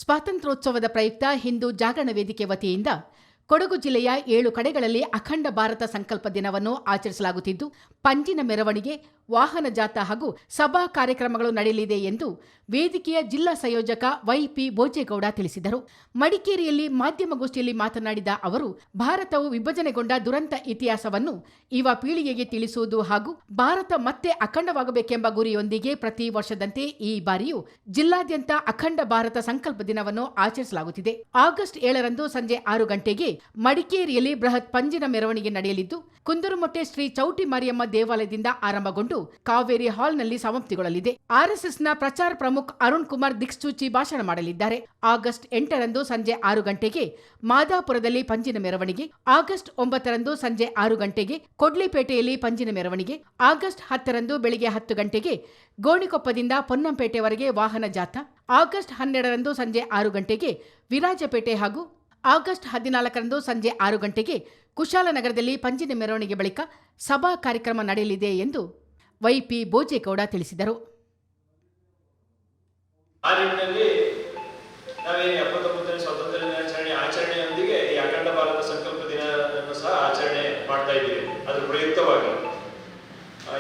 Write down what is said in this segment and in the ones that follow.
ಸ್ವಾತಂತ್ರ್ಯೋತ್ಸವದ ಪ್ರಯುಕ್ತ ಹಿಂದೂ ಜಾಗರಣ ವೇದಿಕೆ ವತಿಯಿಂದ ಕೊಡಗು ಜಿಲ್ಲೆಯ 7 ಕಡೆಗಳಲ್ಲಿ ಅಖಂಡ ಭಾರತ ಸಂಕಲ್ಪ ದಿನವನ್ನು ಆಚರಿಸಲಾಗುತ್ತಿದ್ದು, ಪಂಜಿನ ಮೆರವಣಿಗೆ, ವಾಹನ ಜಾಥಾ ಹಾಗೂ ಸಭಾ ಕಾರ್ಯಕ್ರಮಗಳು ನಡೆಯಲಿದೆ ಎಂದು ವೇದಿಕೆಯ ಜಿಲ್ಲಾ ಸಂಯೋಜಕ ವೈ.ಪಿ. ಬೋಜೇಗೌಡ ತಿಳಿಸಿದರು. ಮಡಿಕೇರಿಯಲ್ಲಿ ಮಾಧ್ಯಮಗೋಷ್ಠಿಯಲ್ಲಿ ಮಾತನಾಡಿದ ಅವರು, ಭಾರತವು ವಿಭಜನೆಗೊಂಡ ದುರಂತ ಇತಿಹಾಸವನ್ನು ಯುವ ಪೀಳಿಗೆಗೆ ತಿಳಿಸುವುದು ಹಾಗೂ ಭಾರತ ಮತ್ತೆ ಅಖಂಡವಾಗಬೇಕೆಂಬ ಗುರಿಯೊಂದಿಗೆ ಪ್ರತಿ ವರ್ಷದಂತೆ ಈ ಬಾರಿಯೂ ಜಿಲ್ಲಾದ್ಯಂತ ಅಖಂಡ ಭಾರತ ಸಂಕಲ್ಪ ದಿನವನ್ನು ಆಚರಿಸಲಾಗುತ್ತಿದೆ. ಆಗಸ್ಟ್ 7ರಂದು ಸಂಜೆ 6 ಗಂಟೆಗೆ ಮಡಿಕೇರಿಯಲ್ಲಿ ಬೃಹತ್ ಪಂಜಿನ ಮೆರವಣಿಗೆ ನಡೆಯಲಿದ್ದು, ಕುಂದರುಮೊಟ್ಟೆ ಶ್ರೀ ಚೌಟಿ ಮಾರಿಯಮ್ಮ ದೇವಾಲಯದಿಂದ ಆರಂಭಗೊಂಡು ಕಾವೇರಿ ಹಾಲ್ನಲ್ಲಿ ಸಮಾಪ್ತಿಗೊಳ್ಳಲಿದೆ. ಆರ್ಎಸ್ಎಸ್ನ ಪ್ರಚಾರ ಪ್ರಮುಖ ಅರುಣ್ ಕುಮಾರ್ ದಿಕ್ಸೂಚಿ ಭಾಷಣ ಮಾಡಲಿದ್ದಾರೆ. ಆಗಸ್ಟ್ 8ರಂದು ಸಂಜೆ 6 ಗಂಟೆಗೆ ಮಾದಾಪುರದಲ್ಲಿ ಪಂಜಿನ ಮೆರವಣಿಗೆ, ಆಗಸ್ಟ್ 9ರಂದು ಸಂಜೆ 6 ಗಂಟೆಗೆ ಕೊಡ್ಲಿಪೇಟೆಯಲ್ಲಿ ಪಂಜಿನ ಮೆರವಣಿಗೆ, ಆಗಸ್ಟ್ 10ರಂದು ಬೆಳಿಗ್ಗೆ 10 ಗಂಟೆಗೆ ಗೋಣಿಕೊಪ್ಪದಿಂದ ಪೊನ್ನಂಪೇಟೆವರೆಗೆ ವಾಹನ ಜಾಥಾ, ಆಗಸ್ಟ್ 12ರಂದು ಸಂಜೆ 6 ಗಂಟೆಗೆ ವಿರಾಜಪೇಟೆ ಹಾಗೂ ಆಗಸ್ಟ್ 14ರಂದು ಸಂಜೆ 6 ಗಂಟೆಗೆ ಕುಶಾಲನಗರದಲ್ಲಿ ಪಂಜಿನ ಮೆರವಣಿಗೆ ಬಳಿಕ ಸಭಾ ಕಾರ್ಯಕ್ರಮ ನಡೆಯಲಿದೆ ಎಂದು ವೈ.ಪಿ. ಬೋಜೇಗೌಡ ತಿಳಿಸಿದರು. ಆ ನಿಟ್ಟಿನಲ್ಲಿ ನಾವೇನು 79ನೇ ಸ್ವಾತಂತ್ರ್ಯ ದಿನಾಚರಣೆ ಆಚರಣೆಯೊಂದಿಗೆ ಈ ಅಖಂಡ ಭಾರತ ಸಂಕಲ್ಪ ದಿನವನ್ನು ಸಹ ಆಚರಣೆ ಮಾಡ್ತಾ ಇದ್ದೀವಿ. ಅದ್ರ ಪ್ರಯುಕ್ತವಾಗಿ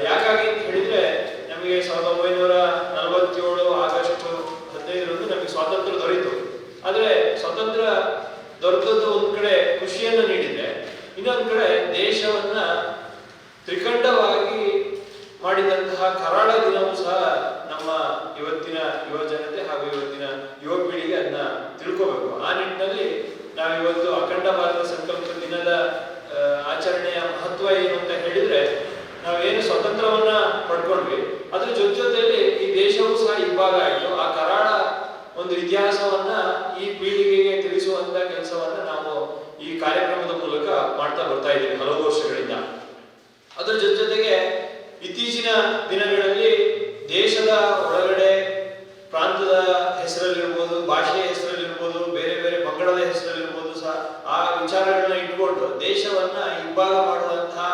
ಯಾಕಾಗಿ ಅಂತ ಹೇಳಿದ್ರೆ, ನಮಗೆ 1947 ಆಗಸ್ಟ್ 15ರಂದು ನಮಗೆ ಸ್ವಾತಂತ್ರ್ಯ ದೊರೆಯಿತು. ಆದರೆ ಸ್ವಾತಂತ್ರ್ಯ ದೊರೆತದ್ದು ಒಂದ್ ಕಡೆ ಖುಷಿಯನ್ನು ನೀಡಿದೆ, ಇನ್ನೊಂದು ಕಡೆ ದೇಶವನ್ನ ತ್ರಿಖಂಡವಾಗಿ ಮಾಡಿದಂತಹ ಕರಾಳ ದಿನವೂ ಸಹ ನಮ್ಮ ಇವತ್ತಿನ ಯುವ ಜನತೆ ಹಾಗೂ ಇವತ್ತಿನ ಯುವ ಪೀಳಿಗೆ ಅದನ್ನ ತಿಳ್ಕೋಬೇಕು. ಆ ನಿಟ್ಟಿನಲ್ಲಿ ನಾವಿವತ್ತು ಅಖಂಡ ಭಾರತ ಸಂಕಲ್ಪ ದಿನದ ಆಚರಣೆಯ ಮಹತ್ವ ಏನು ಅಂತ ಹೇಳಿದ್ರೆ, ನಾವೇನು ಸ್ವಾತಂತ್ರ್ಯವನ್ನ ಪಡ್ಕೊಂಡ್ವಿ, ಅದ್ರ ಜೊತೆಯಲ್ಲಿ ಈ ದೇಶವೂ ಸಹ ಇಬ್ಬಾಗ ಆಯ್ತು. ಆ ಕರಾಳ ಒಂದು ಇತಿಹಾಸವನ್ನ ಈ ಪೀಳಿಗೆಗೆ ತಿಳಿಸುವಂತ ಕೆಲಸವನ್ನ ನಾವು ಈ ಕಾರ್ಯಕ್ರಮದ ಮೂಲಕ ಮಾಡ್ತಾ ಬರ್ತಾ ಇದ್ದೀವಿ ಹಲವು ವರ್ಷಗಳಿಂದ. ಅದರ ಜೊತೆಗೆ ಇತ್ತೀಚಿನ ದಿನಗಳಲ್ಲಿ ದೇಶದ ಒಳಗಡೆ ಪ್ರಾಂತದ ಹೆಸರಲ್ಲಿರ್ಬೋದು, ಭಾಷೆಯ ಹೆಸರಲ್ಲಿರ್ಬೋದು, ಬೇರೆ ಬೇರೆ ಪಂಗಡದ ಹೆಸರಲ್ಲಿರ್ಬೋದು ಸಹ ಆ ವಿಚಾರಗಳನ್ನ ಇಟ್ಕೊಂಡು ದೇಶವನ್ನ ಇಬ್ಬಾಗ ಮಾಡುವಂತಹ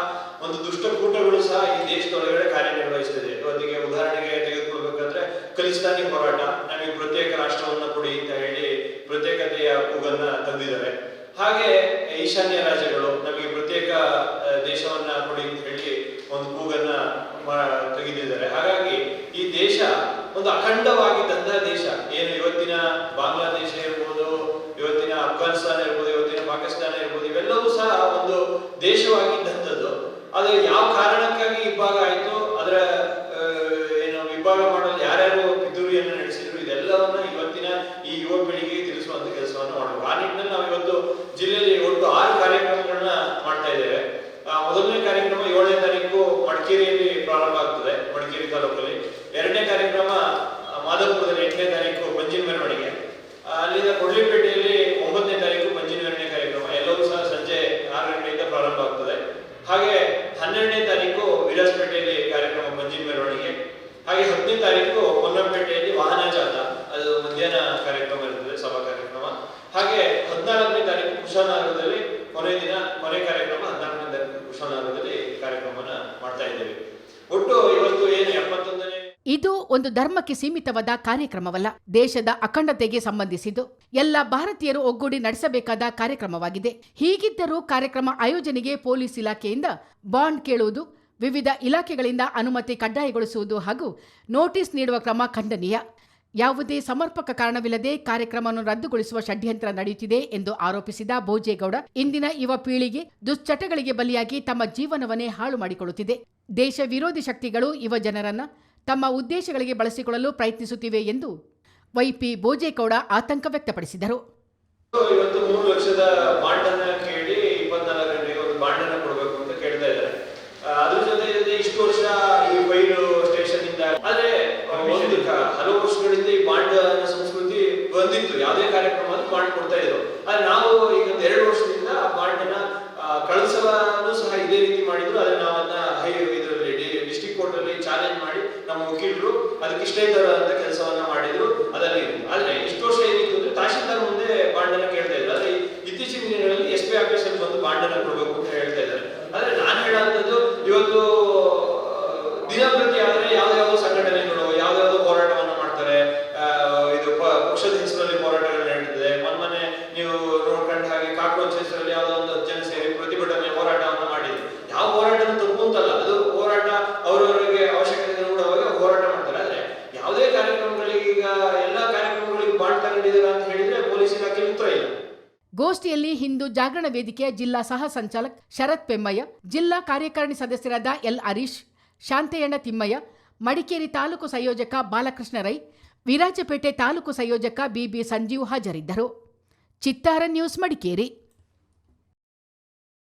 ಒಂದು ದುಷ್ಟಕೂಟಗಳು ಸಹ ಈ ದೇಶದೊಳಗಡೆ ಕಾರ್ಯನಿರ್ವಹಿಸುತ್ತಿದೆ. ಇವತ್ತಿಗೆ ಉದಾಹರಣೆಗೆ ತೆಗೆದುಕೊಳ್ಬೇಕಾದ್ರೆ ಖಲಿಸ್ತಾನಿ ಹೋರಾಟ, ನಮಗೆ ಪ್ರತ್ಯೇಕ ರಾಷ್ಟ್ರವನ್ನ ಕೊಡಿ ಅಂತ ಹೇಳಿ ಪ್ರತ್ಯೇಕತೆಯ ಕೂಗನ್ನ ತಂದಿದ್ದಾರೆ. ಹಾಗೆ ಈಶಾನ್ಯ ರಾಜ್ಯಗಳು ನಮಗೆ ಪ್ರತ್ಯೇಕ ದೇಶವನ್ನ ಕೊಡಿ ಅಂತ ಹೇಳಿ ಒಂದು ಕೂಗನ್ನ ತೆಗೆದಿದ್ದಾರೆ. ಹಾಗಾಗಿ ಈ ದೇಶ ಒಂದು ಅಖಂಡವಾಗಿದ್ದಂತಹ ದೇಶ, ಏನು ಇವತ್ತಿನ ಬಾಂಗ್ಲಾದೇಶ ಇರ್ಬೋದು, ಇವತ್ತಿನ ಅಫ್ಘಾನಿಸ್ತಾನ ಇರ್ಬೋದು, ಇವತ್ತಿನ ಪಾಕಿಸ್ತಾನ ಇರ್ಬೋದು, ಇವೆಲ್ಲವೂ ಸಹ ಒಂದು ದೇಶವಾಗಿದ್ದಂಥದ್ದು. ಅದು ಯಾವ ಕಾರಣಕ್ಕಾಗಿ ಇಬ್ಬಾಗ ಆಯ್ತು, ಅದರ ಏನು ವಿಭಾಗ ಮಾಡಲು ಯಾರ್ಯಾರು ಪಿತೂರಿಯನ್ನು ನಡೆಸಿದ್ರು, ಇದೆಲ್ಲವನ್ನ ಇವತ್ತಿನ ಈ ಯುವ ಪೀಳಿಗೆಗೆ ತಿಳಿಸುವಂತ ಕೆಲಸವನ್ನು ಮಾಡಬೇಕು. ಆ ನಿಟ್ಟಿನಲ್ಲಿ ನಾವು ಇವತ್ತು ಜಿಲ್ಲೆಯಲ್ಲಿ ಒಟ್ಟು 6 ಕಾರ್ಯಕ್ರಮಗಳನ್ನ ಮಾಡ್ತಾ ಇದ್ದೇವೆ. ಮೊದಲನೇ ಕಾರ್ಯಕ್ರಮ 7ನೇ ತಾರೀಕು ಮಡಿಕೇರಿಯಲ್ಲಿ ಪ್ರಾರಂಭ ಆಗ್ತದೆ, ಮಡಿಕೇರಿ ತಾಲೂಕಲ್ಲಿ. 2ನೇ ಕಾರ್ಯಕ್ರಮ ಮಾದಾಪುರದಲ್ಲಿ 8ನೇ ತಾರೀಕು ಪಂಜಿನ ಮೆರವಣಿಗೆ, ಅಲ್ಲಿಂದ ಕೊಡ್ಲಿಪೇಟೆಯಲ್ಲಿ 9ನೇ ತಾರೀಕು ಪಂಜಿನ ಮೆರವಣಿಗೆ ಕಾರ್ಯಕ್ರಮ. ಎಲ್ಲವೂ ಸಹ ಸಂಜೆ 6 ಗಂಟೆಯಿಂದ ಪ್ರಾರಂಭ ಆಗ್ತದೆ. ಹಾಗೆ 12ನೇ ತಾರೀಕು ವಿರಾಜಪೇಟೆಯಲ್ಲಿ ಕಾರ್ಯಕ್ರಮ ಪಂಜಿನ ಮೆರವಣಿಗೆ. ಹಾಗೆ 10ನೇ ತಾರೀಕು ಪೊನ್ನಂಪೇಟೆಯಲ್ಲಿ ವಾಹನ ಜಾಥಾ, ಅದು ಮಧ್ಯಾಹ್ನ ಕಾರ್ಯಕ್ರಮ ಇರ್ತದೆ, ಸಭಾ ಕಾರ್ಯಕ್ರಮ. ಹಾಗೆ 14ನೇ ತಾರೀಕು ಕುಶಾಲನಗರದಲ್ಲಿ ಕೊನೆ ಕಾರ್ಯಕ್ರಮ, 14ನೇ ತಾರೀಕು ಕುಶಾಲನಗರದಲ್ಲಿ ಕಾರ್ಯಕ್ರಮನ ಮಾಡ್ತಾ ಇದ್ದೇವೆ. ಒಟ್ಟು ಇವತ್ತು ಏನು 71ನೇ. ಇದು ಒಂದು ಧರ್ಮಕ್ಕೆ ಸೀಮಿತವಾದ ಕಾರ್ಯಕ್ರಮವಲ್ಲ, ದೇಶದ ಅಖಂಡತೆಗೆ ಸಂಬಂಧಿಸಿದ್ದು ಎಲ್ಲ ಭಾರತೀಯರು ಒಗ್ಗೂಡಿ ನಡೆಸಬೇಕಾದ ಕಾರ್ಯಕ್ರಮವಾಗಿದೆ. ಹೀಗಿದ್ದರೂ ಕಾರ್ಯಕ್ರಮ ಆಯೋಜನೆಗೆ ಪೊಲೀಸ್ ಇಲಾಖೆಯಿಂದ ಬಾಂಡ್ ಕೇಳುವುದು, ವಿವಿಧ ಇಲಾಖೆಗಳಿಂದ ಅನುಮತಿ ಕಡ್ಡಾಯಗೊಳಿಸುವುದು ಹಾಗೂ ನೋಟಿಸ್ ನೀಡುವ ಕ್ರಮ ಖಂಡನೀಯ. ಯಾವುದೇ ಸಮರ್ಪಕ ಕಾರಣವಿಲ್ಲದೆ ಕಾರ್ಯಕ್ರಮವನ್ನು ರದ್ದುಗೊಳಿಸುವ ಷಡ್ಯಂತ್ರ ನಡೆಯುತ್ತಿದೆ ಎಂದು ಆರೋಪಿಸಿದ ಬೋಜೇಗೌಡ, ಇಂದಿನ ಯುವ ಪೀಳಿಗೆ ದುಶ್ಚಟಗಳಿಗೆ ಬಲಿಯಾಗಿ ತಮ್ಮ ಜೀವನವನ್ನೇ ಹಾಳು ಮಾಡಿಕೊಳ್ಳುತ್ತಿದೆ. ದೇಶ ವಿರೋಧಿ ಶಕ್ತಿಗಳು ಯುವ ಜನರನ್ನ ತಮ್ಮ ಉದ್ದೇಶಗಳಿಗೆ ಬಳಸಿಕೊಳ್ಳಲು ಪ್ರಯತ್ನಿಸುತ್ತಿವೆ ಎಂದು ವೈ.ಪಿ. ಬೋಜೇಗೌಡ ಆತಂಕ ವ್ಯಕ್ತಪಡಿಸಿದರು. ಇವತ್ತು 3 ಲಕ್ಷದ ಬಾಂಡ್ ಅನ್ನ ಕೇಳಿ 24 ಗಂಟೆಗೆ ಒಂದು ಬಾಂಡ್ ಅನ್ನ ಕೊಡಬೇಕು ಅಂತ ಕೇಳ್ತಾ ಇದ್ದಾರೆ. ಅದ್ರ ಜೊತೆ ಇಷ್ಟು ವರ್ಷ ಈ ಫೈಲು ಸ್ಟೇಷನ್ ಇಂದ, ಆದ್ರೆ ಹಲವು ವರ್ಷಗಳಿಂದ ಈ ಬಾಂಡ್ ಸಂಸ್ಕೃತಿ ಬಂದಿತ್ತು. ಯಾವುದೇ ಕಾರ್ಯಕ್ರಮ ಬಾಂಡ್ ಕೊಡ್ತಾ ಇದ್ರು. ಆದ್ರೆ ನಾವು ಈಗ 2 ವರ್ಷದಿಂದ ಆ ಬಾಂಡ್ ಅನ್ನ ಕಳಿಸಲು ಸಹ ಇದೇ ರೀತಿ ಮಾಡಿದ್ರು. ಆದ್ರೆ ನಾವನ್ನ ಇದರಲ್ಲಿ ಡಿಸ್ಟ್ರಿಕ್ಟ್ ಕೋರ್ಟ್ ಅಲ್ಲಿ ಚಾಲೆಂಜ್ ಮಾಡಿ ನಮ್ಮ ವಕೀಲರು ಅದಕ್ಕೆ ಇಷ್ಟೇ ಅಂತ ಕೆಲಸವನ್ನ ಮಾಡಿದ್ರು. ಅದರಲ್ಲಿ ಆದ್ರೆ ಇಷ್ಟು ವರ್ಷ ಏನಿತ್ತು ಅಂದ್ರೆ ತಹಶೀಲ್ದಾರ್ ಮುಂದೆ ಬಾಂಡ್ ಅನ್ನ ಕೇಳ್ತಾ ಇದ್ರು. ಆದ್ರೆ ಇತ್ತೀಚಿನ ದಿನಗಳಲ್ಲಿ SP ಆಫೀಸ್ ಅಲ್ಲಿ ಬಂದು ಬಾಂಡ್ ಅನ್ನ ಕೊಡಬೇಕು ಅಂತ ಹೇಳ್ತಾ ಇದ್ದಾರೆ. ಆದ್ರೆ ನಾನು ಹೇಳುವಂತದ್ದು, ಇವತ್ತು ದಿನಪ್ರತಿ ಆದ್ರೆ ಯಾವ್ದಾವ್ದೋ ಸಂಘಟನೆಗಳು ಯಾವ್ದಾವ್ದೋ ಹೋರಾಟವನ್ನ ಮಾಡ್ತಾರೆ, ಇದು ಪಕ್ಷದ ಹೆಸರಲ್ಲಿ ಹೋರಾಟಗಳನ್ನ ಗೋಷ್ಠಿಯಲ್ಲಿ ಹಿಂದೂ ಜಾಗರಣ ವೇದಿಕೆಯ ಜಿಲ್ಲಾ ಸಹ ಸಂಚಾಲಕ್ ಶರತ್ ಪೆಮ್ಮಯ್ಯ, ಜಿಲ್ಲಾ ಕಾರ್ಯಕಾರಿಣಿ ಸದಸ್ಯರಾದ ಎಲ್ ಹರೀಶ್, ಶಾಂತಯ್ಯಣ್ಣ ತಿಮ್ಮಯ್ಯ, ಮಡಿಕೇರಿ ತಾಲೂಕು ಸಂಯೋಜಕ ಬಾಲಕೃಷ್ಣ ರೈ, ವಿರಾಜಪೇಟೆ ತಾಲೂಕು ಸಂಯೋಜಕ ಬಿಬಿ ಸಂಜೀವ್ ಹಾಜರಿದ್ದರು. ಚಿತ್ತಾರ ನ್ಯೂಸ್ ಮಡಿಕೇರಿ.